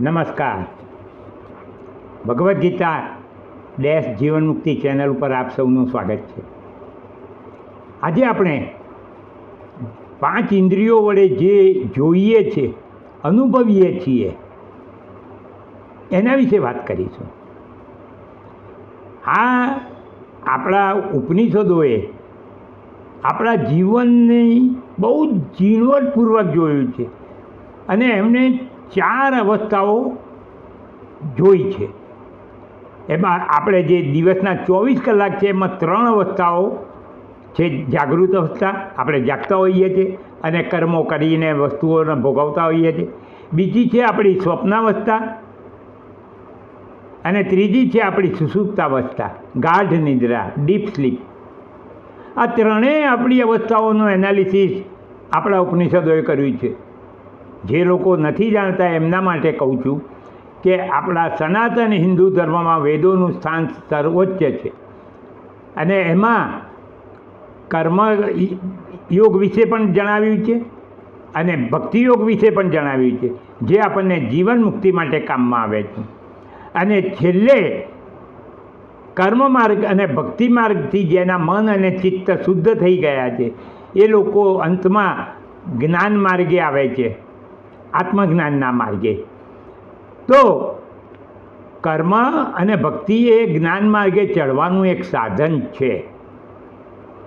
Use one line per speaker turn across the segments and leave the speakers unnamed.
નમસ્કાર. ભગવદ્ ગીતા જીવન મુક્તિ ચેનલ ઉપર આપ સૌનું સ્વાગત છે. આજે આપણે 5 ઇન્દ્રિયો વડે જે જોઈએ છે, અનુભવીએ છીએ, એના વિશે વાત કરીશું. આ આપણા ઉપનિષદોએ આપણા જીવનની બહુ જ ઝીણવટપૂર્વક જોયું છે અને એમણે 4 અવસ્થાઓ જોઈ છે. એમાં આપણે જે દિવસના 24 કલાક છે એમાં 3 અવસ્થાઓ છે. જાગૃત અવસ્થા, આપણે જાગતા હોઈએ છીએ અને કર્મો કરીને વસ્તુઓને ભોગવતા હોઈએ છીએ. બીજી છે આપણી સ્વપ્નાવસ્થા અને ત્રીજી છે આપણી સુષુપ્તાવસ્થા, ગાઢ નિદ્રા, ડીપ સ્લીપ. આ ત્રણેય આપણી અવસ્થાઓનું એનાલિસિસ આપણા ઉપનિષદોએ કર્યું છે. જે લોકો નથી જાણતા એમના માટે કહું છું કે આપણા સનાતન હિન્દુ ધર્મમાં વેદોનું સ્થાન સર્વોચ્ચ છે અને એમાં કર્મ યોગ વિશે પણ જણાવ્યું છે અને ભક્તિ યોગ વિશે પણ જણાવ્યું છે, જે આપણને જીવન મુક્તિ માટે કામમાં આવે છે. અને છેલ્લે કર્મ માર્ગ અને ભક્તિ માર્ગથી જેના મન અને ચિત્ત શુદ્ધ થઈ ગયા છે એ લોકો અંતમાં જ્ઞાન માર્ગે આવે છે, આત્મજ્ઞાનના માર્ગે. તો કર્મ અને ભક્તિ એ જ્ઞાન માર્ગે ચડવાનું એક સાધન છે.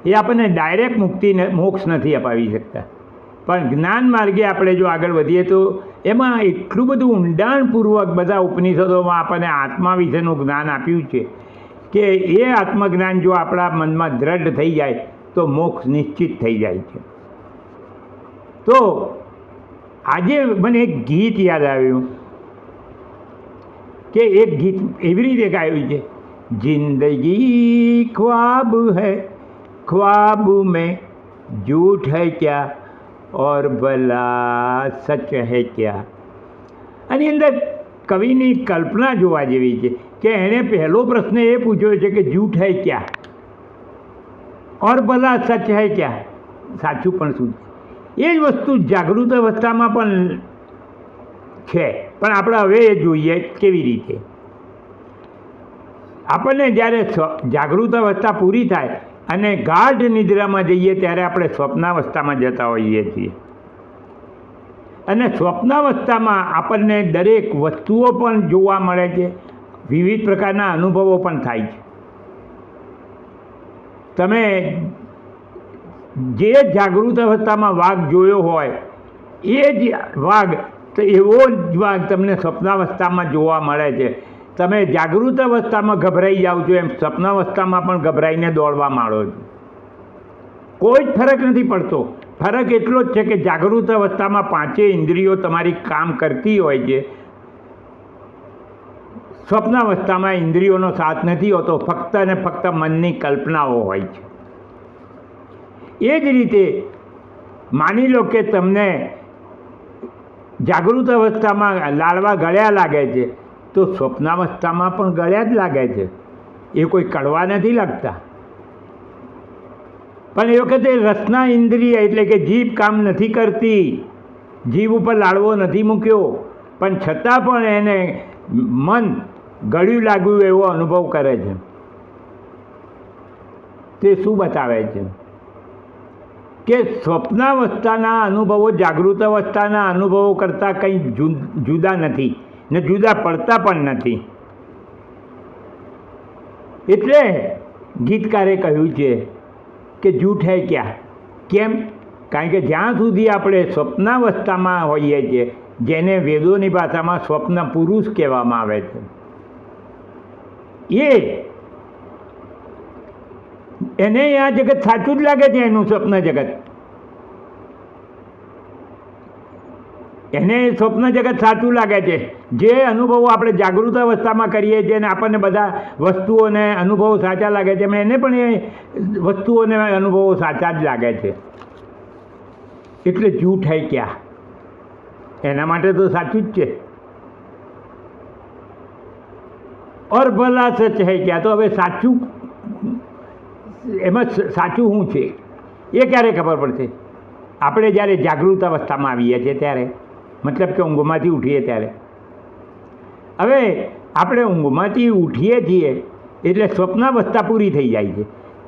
એ આપણને ડાયરેક્ટ મુક્તિને મોક્ષ નથી અપાવી શકતા, પણ જ્ઞાન માર્ગે આપણે જો આગળ વધીએ તો એમાં એટલું બધું ઊંડાણપૂર્વક બધા ઉપનિષદોમાં આપણને આત્મા વિશેનું જ્ઞાન આપ્યું છે કે એ આત્મજ્ઞાન જો આપણા મનમાં દ્રઢ થઈ જાય તો મોક્ષ નિશ્ચિત થઈ જાય છે. તો આજે મને એક ગીત યાદ આવ્યું કે એક ગીત એવી રીતે ગાયું છે, જિંદગી ખ્વાબ હૈ, ખ્વાબ મેં झूठ है क्या और भला सच है क्या. આની અંદર કવિની કલ્પના જોવા જેવી છે કે એણે પહેલો પ્રશ્ન એ પૂછ્યો છે કે झूठ है क्या और भला सच है क्या, સાચું પણ શું છે. એ જ વસ્તુ જાગૃત અવસ્થામાં પણ છે, પણ આપણે હવે એ જોઈએ કેવી રીતે. આપણને જ્યારે જાગૃત અવસ્થા પૂરી થાય અને ગાઢ નિદ્રામાં જઈએ ત્યારે આપણે સ્વપ્નાવસ્થામાં જતા હોઈએ છીએ અને સ્વપ્નાવસ્થામાં આપણને દરેક વસ્તુઓ પણ જોવા મળે છે, વિવિધ પ્રકારના અનુભવો પણ થાય છે. તમે જે જાગૃત અવસ્થામાં વાઘ જોયો હોય એ જ વાઘ, તો એવો જ વાઘ તમને સ્વપ્નાવસ્થામાં જોવા મળે છે. તમે જાગૃત અવસ્થામાં ગભરાઈ જાઓ છો એમ સ્વપ્નાવસ્થામાં પણ ગભરાઈને દોડવા માંડો છો. કોઈ જ ફરક નથી પડતો. ફરક એટલો જ છે કે જાગૃત અવસ્થામાં 5 ઇન્દ્રિયો તમારી કામ કરતી હોય છે, સ્વપ્નાવસ્થામાં ઇન્દ્રિયોનો સાથ નથી હોતો, ફક્ત અને ફક્ત મનની કલ્પનાઓ હોય છે. એ જ રીતે માની લો કે તમને જાગૃત અવસ્થામાં લાડવા ગળ્યા લાગે છે તો સ્વપ્નાવસ્થામાં પણ ગળ્યા જ લાગે છે, એ કોઈ કડવા નથી લાગતા. પણ એ વખતે રસના ઇન્દ્રિય એટલે કે જીભ કામ નથી કરતી, જીભ ઉપર લાડવો નથી મૂક્યો, પણ છતાં પણ એને મન ગળ્યું લાગ્યું એવો અનુભવ કરે છે. તે શું બતાવે છે કે સ્વપ્નાવસ્થાના અનુભવો જાગૃત અવસ્થાના અનુભવો કરતાં કંઈ જુદા નથી ને જુદા પડતા પણ નથી. એટલે ગીતકારે કહ્યું છે કે झूठ है क्या. કેમ? કારણ કે જ્યાં સુધી આપણે સ્વપ્નાવસ્થામાં હોઈએ છીએ, જેને વેદોની ભાષામાં સ્વપ્ન પુરુષ કહેવામાં આવે છે, એને આ જગત સાચું જ લાગે છે. એનું સ્વપ્ન જગત, એને સ્વપ્ન જગત સાચું લાગે છે. જે અનુભવો આપણે જાગૃત અવસ્થામાં કરીએ છીએ અને આપણને બધા વસ્તુઓને અનુભવો સાચા લાગે છે, એને પણ એ વસ્તુઓને અનુભવો સાચા જ લાગે છે. એટલે झूठ है क्या, એના માટે તો સાચું જ છે. और भला सच है क्या, તો હવે સાચું એમાં સાચું શું છે એ ક્યારે ખબર પડશે? આપણે જ્યારે જાગૃત અવસ્થામાં આવીએ છીએ ત્યારે, મતલબ કે ઊંઘમાંથી ઉઠીએ ત્યારે. હવે આપણે ઊંઘમાંથી ઉઠીએ છીએ એટલે સ્વપ્નાવસ્થા પૂરી થઈ જાય છે.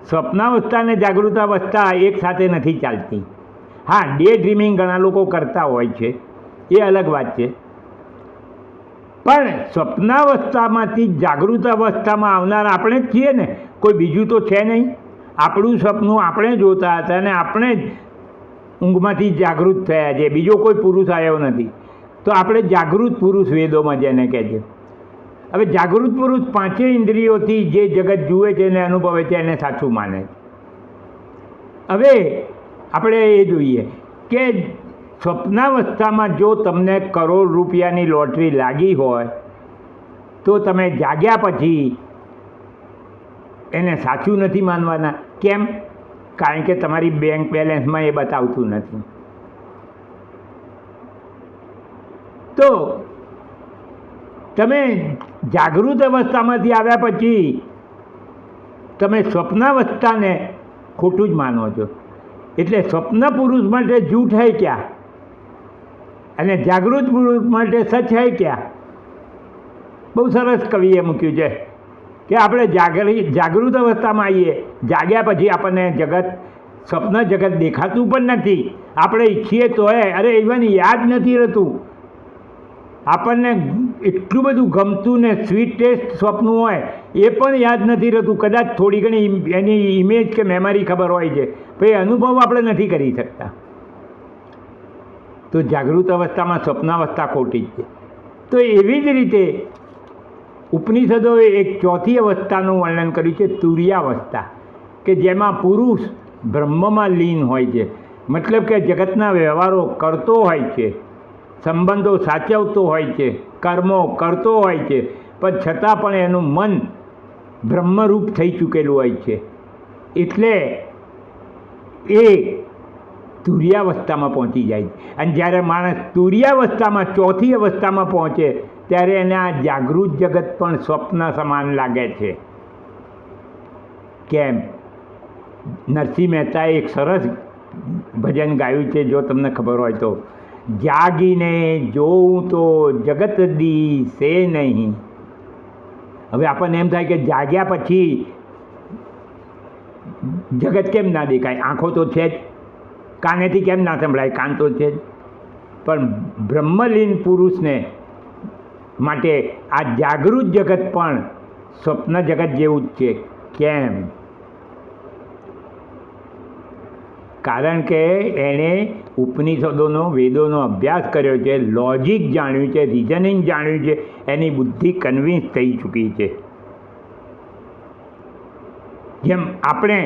સ્વપ્નાવસ્થા અને જાગૃતાવસ્થા એક સાથે નથી ચાલતી. હા, ડે ડ્રીમિંગ ઘણા લોકો કરતા હોય છે, એ અલગ વાત છે. પણ સ્વપ્નાવસ્થામાંથી જાગૃતાવસ્થામાં આવનાર આપણે જ છીએ ને, કોઈ બીજું તો છે નહીં. આપણું સપનું આપણે જોતા હતા અને આપણે જ ઊંઘમાંથી જાગૃત થયા છે, બીજો કોઈ પુરુષ આવ્યો નથી. તો આપણે જાગૃત પુરુષ વેદોમાં જેને કહે છે. હવે જાગૃત પુરુષ પાંચેય ઇન્દ્રિયોથી જે જગત જુએ છે અને અનુભવે છે એને સાચું માને છે. હવે આપણે એ જોઈએ કે સ્વપ્નાવસ્થામાં જો તમને કરોડ રૂપિયાની લોટરી લાગી હોય તો તમે જાગ્યા પછી એને સાચું નથી માનવાના. કેમ? કારણ કે તમારી બેંક બેલેન્સમાં એ બતાવતું નથી. તો તમે જાગૃત અવસ્થામાંથી આવ્યા પછી તમે સ્વપ્નાવસ્થાને ખોટું જ માનો છો. એટલે સ્વપ્ન પુરુષ માટે જૂઠ હૈ ક્યાં અને જાગૃત પુરુષ માટે સચ હૈ ક્યાં? બહુ સરસ કવિએ મૂક્યું છે કે આપણે જાગૃત અવસ્થામાં આવીએ, જાગ્યા પછી આપણને જગત સ્વપ્ન જગત દેખાતું પણ નથી. આપણે ઈચ્છીએ તો અરે ઇવન યાદ નથી રહેતું. આપણને એટલું બધું ગમતું ને સ્વીટ ટેસ્ટ સ્વપ્નું હોય એ પણ યાદ નથી રહેતું. કદાચ થોડી ઘણી એની ઇમેજ કે મેમરી ખબર હોય છે, પણ એ અનુભવ આપણે નથી કરી શકતા. તો જાગૃત અવસ્થામાં સ્વપ્નાવસ્થા ખોટી જ છે. તો એવી જ રીતે ઉપનિષદોએ એક ચોથી અવસ્થાનું વર્ણન કર્યું છે, તુર્યાવસ્થા, કે જેમાં પુરુષ બ્રહ્મમાં લીન હોય છે. મતલબ કે જગતના વ્યવહારો કરતો હોય છે, સંબંધો સાચવતો હોય છે, કર્મો કરતો હોય છે, પણ છતાં પણ એનું મન બ્રહ્મરૂપ થઈ ચૂકેલું હોય છે. એટલે એ તુર્યાવસ્થામાં પહોંચી જાય છે. અને જ્યારે માણસ તુર્યાવસ્થામાં ચોથી અવસ્થામાં પહોંચે ત્યારે એને આ જાગૃત જગત પણ સ્વપ્ન સમાન લાગે છે. કેમ? નરસિંહ મહેતાએ એક સરસ ભજન ગાયું છે, જો તમને ખબર હોય તો, જાગીને જોઉં તો જગત દિશે નહીં. હવે આપણને એમ થાય કે જાગ્યા પછી જગત કેમ ના દેખાય? આંખો તો છે જ. કાનેથી કેમ ના સંભળાય? કાન તો છે જ. પણ બ્રહ્મલીન પુરુષને માટે આ જાગૃત જગત પણ સ્વપ્ન જગત જેવું જ છે. કેમ? કારણ કે એણે ઉપનિષદોનો વેદોનો અભ્યાસ કર્યો છે, લોજિક જાણ્યું છે, રિઝનિંગ જાણ્યું છે, એની બુદ્ધિ કન્વિન્સ થઈ ચૂકી છે. જેમ આપણે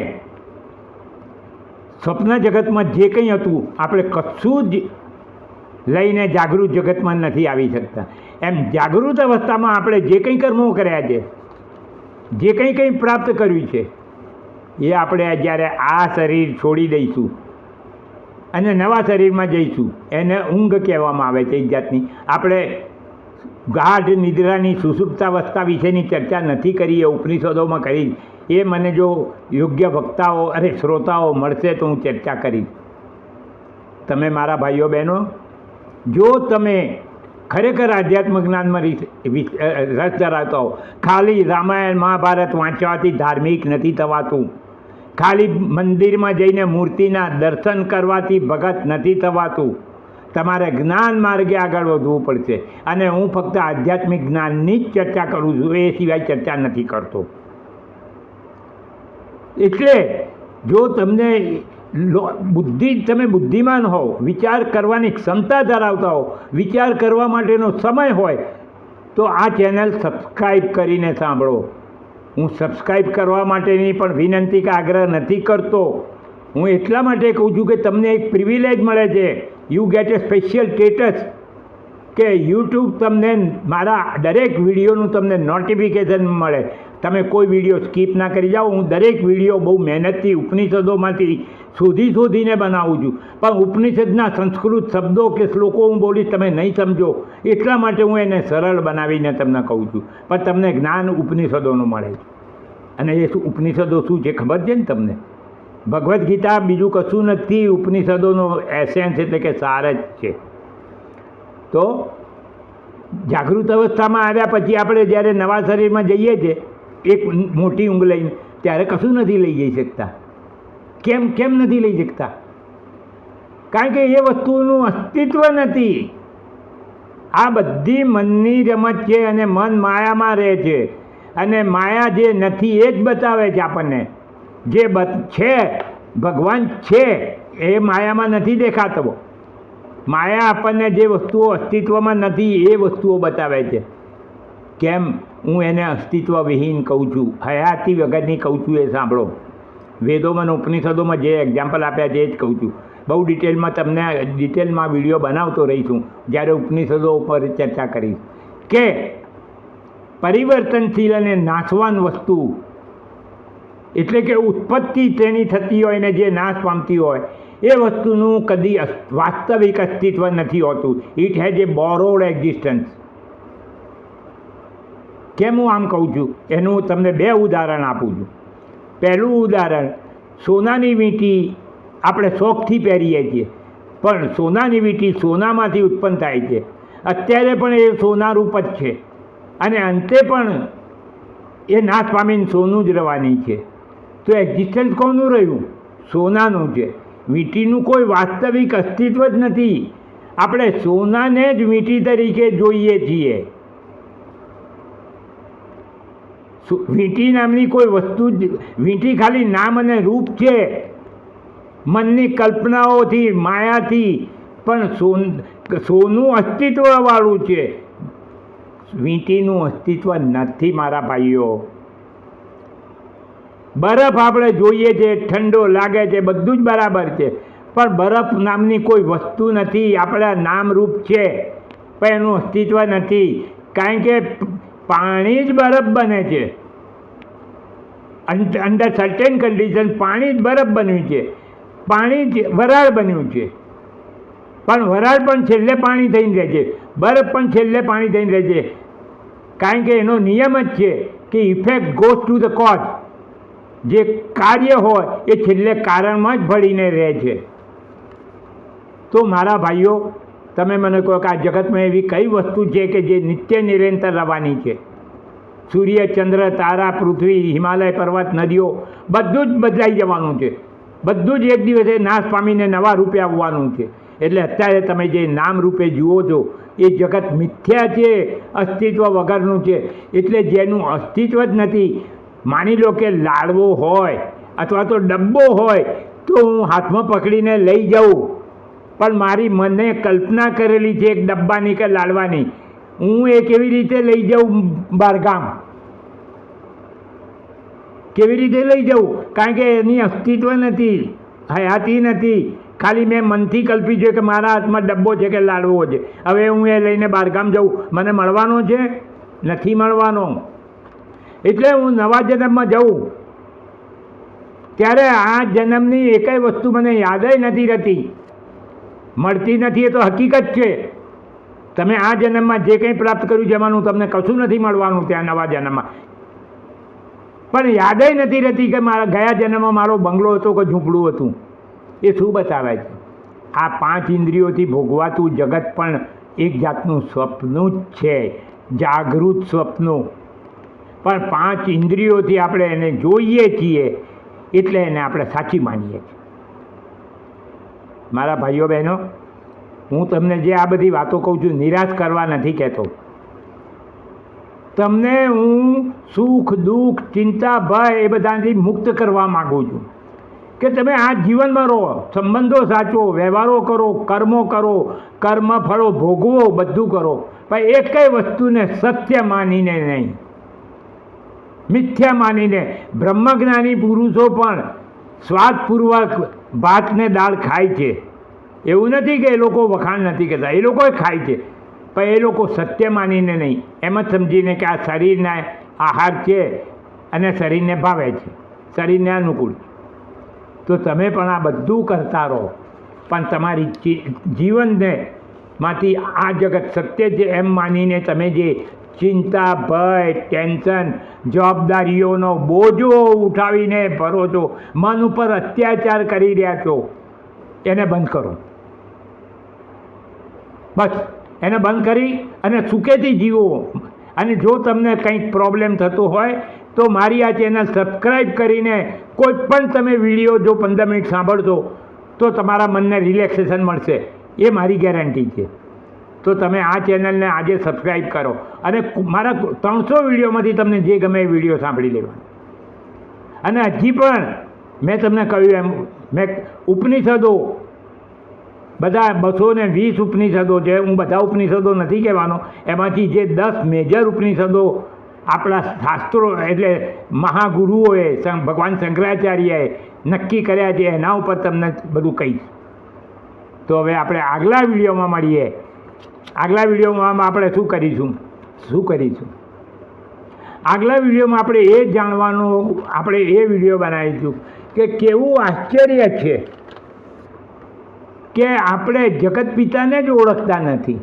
સ્વપ્ન જગતમાં જે કંઈ હતું આપણે કશું જ લઈને જાગૃત જગતમાં નથી આવી શકતા. એમ જાગૃત અવસ્થામાં આપણે જે કંઈ કર્મો કર્યા છે, જે કંઈ પ્રાપ્ત કર્યું છે, એ આપણે જ્યારે આ શરીર છોડી દઈશું અને નવા શરીરમાં જઈશું, એને ઊંઘ કહેવામાં આવે છે એક જાતની. આપણે ગાઢ નિદ્રાની સુષુપ્તાવસ્થા વિશેની ચર્ચા નથી કરી, એ ઉપનિષદોમાં કરી. એ મને જો યોગ્ય વક્તાઓ શ્રોતાઓ મળશે તો હું ચર્ચા કરીશ. તમે મારા ભાઈઓ બહેનો, જો તમે ખરેખર આધ્યાત્મ જ્ઞાનમાં રસ ધરાવતા હો, ખાલી રામાયણ મહાભારત વાંચવાથી ધાર્મિક નથી થવાતું, ખાલી મંદિરમાં જઈને મૂર્તિના દર્શન કરવાથી ભગત નથી થવાતું. તમારે જ્ઞાન માર્ગે આગળ વધવું પડશે. અને હું ફક્ત આધ્યાત્મિક જ્ઞાનની જ ચર્ચા કરું છું, એ સિવાય ચર્ચા નથી કરતો. એટલે જો તમને તમે બુદ્ધિમાન હો, વિચાર કરવાની ક્ષમતા ધરાવતા હો, વિચાર કરવા માટેનો સમય હોય, તો આ ચેનલ સબસ્ક્રાઈબ કરીને સાંભળો. હું સબસ્ક્રાઈબ કરવા માટેની પણ વિનંતી કે આગ્રહ નથી કરતો. હું એટલા માટે કહું છું કે તમને એક પ્રિવિલેજ મળે છે. You get A special status કે યુટ્યુબ તમને મારા દરેક વિડીયોનું તમને નોટિફિકેશન મળે. તમે કોઈ વિડીયો સ્કીપ ના કરી જાઓ. હું દરેક વિડીયો બહુ મહેનતથી ઉપનિષદોમાંથી શોધીને બનાવું છું, પણ ઉપનિષદના સંસ્કૃત શબ્દો કે શ્લોકો હું બોલીશ તમે નહીં સમજો, એટલા માટે હું એને સરળ બનાવીને તમને કહું છું. પણ તમને જ્ઞાન ઉપનિષદોનું મળે છે. અને એ ઉપનિષદો શું છે ખબર છે ને તમને? ભગવદ્ ગીતા બીજું કશું નથી, ઉપનિષદોનો એસેન્સ એટલે કે સાર જ છે. તો જાગૃત અવસ્થામાં આવ્યા પછી આપણે જ્યારે નવા શરીરમાં જઈએ છીએ એક મોટી ઊંઘ લઈને, ત્યારે કશું નથી લઈ જઈ શકતા. કેમ નથી લઈ શકતા? કારણ કે એ વસ્તુનું અસ્તિત્વ નથી. આ બધી મનની રમત છે અને મન માયામાં રહે છે, અને માયા જે નથી એ જ બતાવે છે આપણને. જે છે ભગવાન છે એ માયામાં નથી દેખાતો. માયા આપણને જે વસ્તુઓ અસ્તિત્વમાં નથી એ વસ્તુઓ બતાવે છે. કેમ હું એને અસ્તિત્વવિહીન કહું છું, હયાતી વગરની કહું છું? એ સાંભળો. વેદોમાં ઉપનિષદોમાં જે એક્ઝામ્પલ આપ્યા છે એ જ કહું છું. બહુ ડિટેલમાં વિડીયો બનાવતો રહીશું જ્યારે ઉપનિષદો ઉપર ચર્ચા કરીશ કે પરિવર્તનશીલ અને નાશવાન વસ્તુ એટલે કે ઉત્પત્તિ તેની થતી હોય ને જે નાશ પામતી હોય એ વસ્તુનું કદી વાસ્તવિક અસ્તિત્વ નથી હોતું. It has a borrowed existence. કેમ હું આમ કહું છું એનું તમને 2 ઉદાહરણ આપું છું. પહેલું ઉદાહરણ, સોનાની વીંટી આપણે શોખથી પહેરીએ છીએ, પણ સોનાની વીંટી સોનામાંથી ઉત્પન્ન થાય છે. અત્યારે પણ એ સોનારૂપ જ છે અને અંતે પણ એ નાશ પામીને સોનું જ રહેવાની છે. તો એક્ઝિસ્ટન્સ કોનું રહ્યું? સોનાનું છે. વીંટીનું કોઈ વાસ્તવિક અસ્તિત્વ જ નથી. આપણે સોનાને જ વીંટી તરીકે જોઈએ છીએ. વીંટી નામની કોઈ વસ્તુ જ, વીંટી ખાલી નામ અને રૂપ છે, મનની કલ્પનાઓથી, માયાથી. પણ સોનું અસ્તિત્વવાળું છે, વીંટીનું અસ્તિત્વ નથી મારા ભાઈઓ. બરફ આપણે જોઈએ છે, ઠંડો લાગે છે, બધું જ બરાબર છે, પણ બરફ નામની કોઈ વસ્તુ નથી. આપણા નામરૂપ છે પણ એનું અસ્તિત્વ નથી. કારણ કે પાણી જ બરફ બને છે. અંડર સર્ટેન કન્ડિશન પાણી જ બરફ બન્યું છે, પાણી જ વરાળ બન્યું છે. પણ વરાળ પણ છેલ્લે પાણી થઈને રહે છે, બરફ પણ છેલ્લે પાણી થઈને રહે છે. કારણ કે એનો નિયમ જ છે કે effect goes to the cause. જે કાર્ય હોય એ છેલ્લે કારણમાં જ ભળીને રહે છે. તો મારા ભાઈઓ, તમે મને કહો કે આ જગતમાં એવી કઈ વસ્તુ છે કે જે નિત્ય નિરંતર રહેવાની છે? સૂર્ય, ચંદ્ર, તારા, પૃથ્વી, હિમાલય પર્વત, નદીઓ બધું જ બદલાઈ જવાનું છે. બધું જ એક દિવસે નાશ પામીને નવા રૂપે આવવાનું છે. એટલે અત્યારે તમે જે નામ રૂપે જુઓ છો એ જગત મિથ્યા છે, અસ્તિત્વ વગરનું છે. એટલે જેનું અસ્તિત્વ જ નથી. માની લો કે લાડવો હોય અથવા તો ડબ્બો હોય તો હું હાથમાં પકડીને લઈ જાઉં, પણ મારી મને કલ્પના કરેલી છે એક ડબ્બાની કે લાડવાની. હું એ કેવી રીતે લઈ જાઉં બહારગામ? કેવી રીતે લઈ જાઉં? કારણ કે એની અસ્તિત્વ નથી, હયાતી નથી. ખાલી મેં મનથી કલ્પી છે કે મારા હાથમાં ડબ્બો છે કે લાડવો છે. હવે હું એ લઈને બહારગામ જાઉં, મને મળવાનો છે? નથી મળવાનો. એટલે હું નવા જન્મમાં જાઉં ત્યારે આ જન્મની એકેય વસ્તુ મને યાદય નથી રહેતી, મળતી નથી. એ તો હકીકત છે. તમે આ જન્મમાં જે કંઈ પ્રાપ્ત કર્યું છે એમાંનું તમને કશું નથી મળવાનું ત્યાં નવા જન્મમાં. પણ યાદય નથી રહેતી કે મારા ગયા જન્મમાં મારો બંગલો હતો કે ઝૂંપડું હતું. એ શું બતાવે છે? આ 5 ઇન્દ્રિયોથી ભોગવાતું જગત પણ એક જાતનું સ્વપ્નું જ છે, જાગૃત સ્વપ્નું. પણ 5 ઇન્દ્રિયોથી આપણે એને જોઈએ છીએ એટલે એને આપણે સાચી માનીએ છીએ. મારા ભાઈઓ બહેનો, હું તમને જે આ બધી વાતો કહું છું નિરાશ કરવા નથી કહેતો. તમને હું સુખ, દુઃખ, ચિંતા, ભય એ બધાથી મુક્ત કરવા માગું છું કે તમે આ જીવનમાં રહો, સંબંધો સાચવો, વ્યવહારો કરો, કર્મો કરો, કર્મ ફળો ભોગવો, બધું કરો, પણ એકેય વસ્તુને સત્ય માનીને નહીં, મિથ્યા માનીને. બ્રહ્મજ્ઞાની પુરુષો પણ સ્વાદપૂર્વક ભાતને દાળ ખાય છે. એવું નથી કે એ લોકો વખાણ નથી કરતા, એ લોકો ખાય છે, પણ એ લોકો સત્ય માનીને નહીં, એમ જ સમજીને કે આ શરીરના આહાર છે અને શરીરને ભાવે છે, શરીરને અનુકૂળ. તો તમે પણ આ બધું કરતા રહો, પણ તમારી જીવનને માંથી આ જગત સત્ય છે એમ માનીને તમે જે ચિંતા, ભય, ટેન્શન, જવાબદારીઓનો બોજો ઉઠાવીને ભરો છો, મન ઉપર અત્યાચાર કરી રહ્યા છો, એને બંધ કરો. બસ એને બંધ કરી અને સુખેથી જીવો. અને જો તમને કંઈક પ્રોબ્લેમ થતો હોય તો મારી આ ચેનલ સબસ્ક્રાઈબ કરીને કોઈ પણ તમે વિડીયો જો 15 મિનિટ સાંભળશો તો તમારા મનને રિલેક્સેશન મળશે, એ મારી ગેરંટી છે. તો તમે આ ચેનલને આજે સબસ્ક્રાઈબ કરો અને મારા 300 વિડીયોમાંથી તમને જે ગમે એ વિડીયો સાંભળી લેવાનો. અને હજી પણ મેં તમને કહ્યું એમ, મેં ઉપનિષદો બધા 220 ઉપનિષદો છે, હું બધા ઉપનિષદો નથી કહેવાનો, એમાંથી જે 10 મેજર ઉપનિષદો આપણા શાસ્ત્રો એટલે મહાગુરુઓએ ભગવાન શંકરાચાર્યએ નક્કી કર્યા છે એના ઉપર તમને બધું કહીશ. તો હવે આપણે આગલા વિડીયોમાં મળીએ. આગલા વિડીયોમાં આપણે શું કરીશું આગલા વિડીયોમાં આપણે એ જાણવાનું, આપણે એ વિડીયો બનાવીશું કે કેવું આશ્ચર્ય છે કે આપણે જગત પિતાને જ ઓળખતા નથી.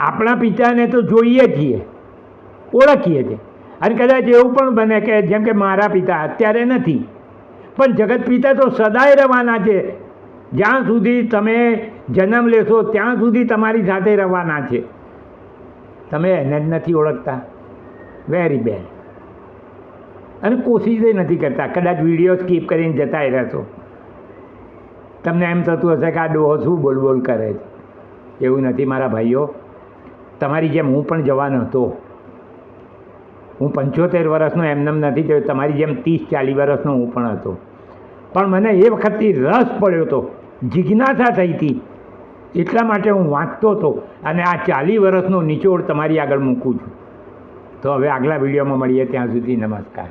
આપણા પિતાને તો જોઈએ છીએ, ઓળખીએ છીએ, અને કદાચ એવું પણ બને કે જેમ કે મારા પિતા અત્યારે નથી, પણ જગત પિતા તો સદાય રહેવાના છે. જ્યાં સુધી તમે જન્મ લેશો ત્યાં સુધી તમારી સાથે રહેવાના છે. તમે એને જ નથી ઓળખતા. Very bad. અને કોશિશ નથી કરતા. કદાચ વિડીયો સ્કીપ કરીને જતા રહેશો. તમને એમ થતું હશે કે આ ડોહો શું બોલ કરે છે. એવું નથી મારા ભાઈઓ. તમારી જેમ હું પણ જવાન હતો. હું 75 વર્ષનો એમનેમ નથી થયો. તમારી જેમ 30-40 વર્ષનો હું પણ હતો. પણ મને એ વખતથી રસ પડ્યો હતો, જિજ્ઞાસા થઈ હતી, એટલા માટે હું વાંચતો હતો અને આ 40 વર્ષનો નિચોડ તમારી આગળ મૂકું છું. તો હવે આગલા વિડીયોમાં મળીએ. ત્યાં સુધી નમસ્કાર.